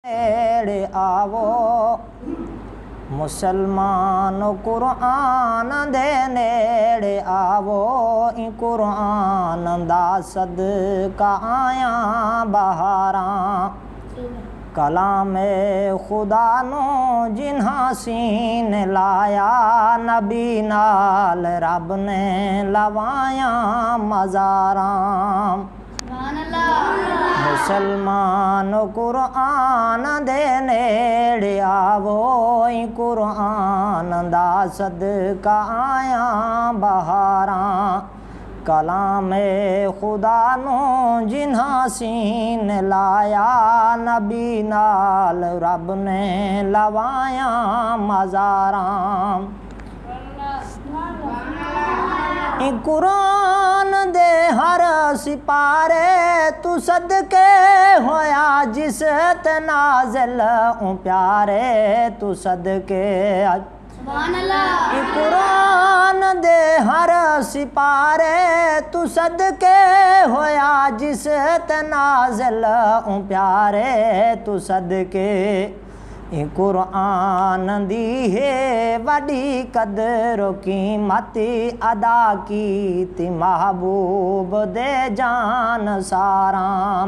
नेड़े आवो मुसलमान कुरान दे नेड़े आवो ई कुरान दा सदका आया बहारां कलामे खुदा नो जिन्हां सीन लाया नबी नाल रब ने लवाया मज़ारां मुसलमान कुरान दे नेड़े आवो ई कुरान दा सदका आया बहारां कलामे खुदा नो जिन्हां सीन लाया नबी नाल रब ने लवाया मज़ारां कुरान दे हर सिपारे तू सदके होया जिस ते नाज़िल ऊ प्यारे तू सदके कुरान दे हर सिपारे तू सदके होया जिस ते नाज़िल ऊ प्यारे तू सदके कुरान दी है वडी कदर कीमत अदा की ती महबूब दे जान सारां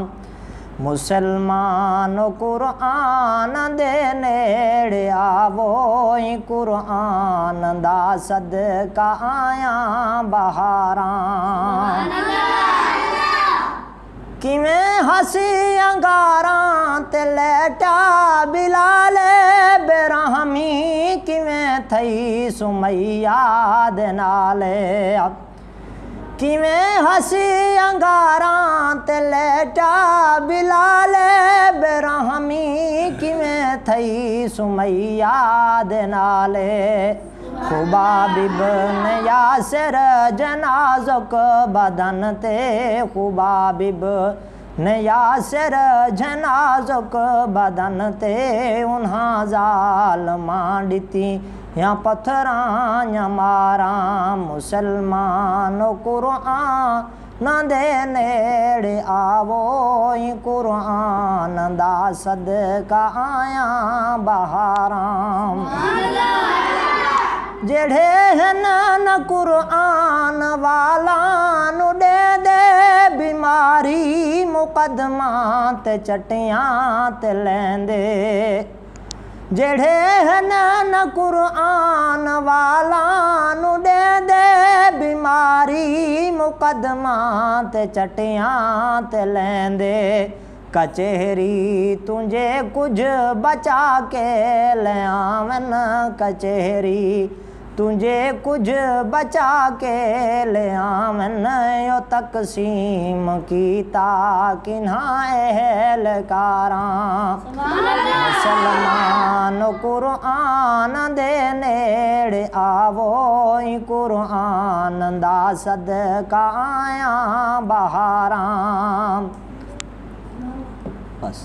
मुसलमान कुरान दे नेड़े आवो ई कुरान दा सदका आया बहारां किवें हसी अंगारां ते लेटा बिलाले बेरहमी किवें थई सुमैया दे नाले किवें हसी अंगारां ते लेटा बिलाले बेरहमी किवें थई सुमैया दे नाले खुबाबिब ने यासिर जनाज़क बदन ते खुबाबिब ने यासिर जनाज़क बदन ते उन्हां ज़ालमां ॾिठी या पत्थरां या मारां मुसलमान कुरान दे नेड़े आवो ई कुरान दा सदका आया बहारां जेड़े हन न कुरान वाला नु दे दे बीमारी मुकदमा ते चटियां ते लेंदे जेड़े हन न कुरान वाला नु दे दे बीमारी मुकदमा ते चटियां ते लेंदे कचहरी तुझे कुछ बचा के ले आवन कचहरी तुझे कुछ बचा के ले आवन यो तकसीम कीता किन्हां एहलकारां मुसलमान कुरान दे नेड़े आवो ई कुरान दा सदका आया बहारां बस।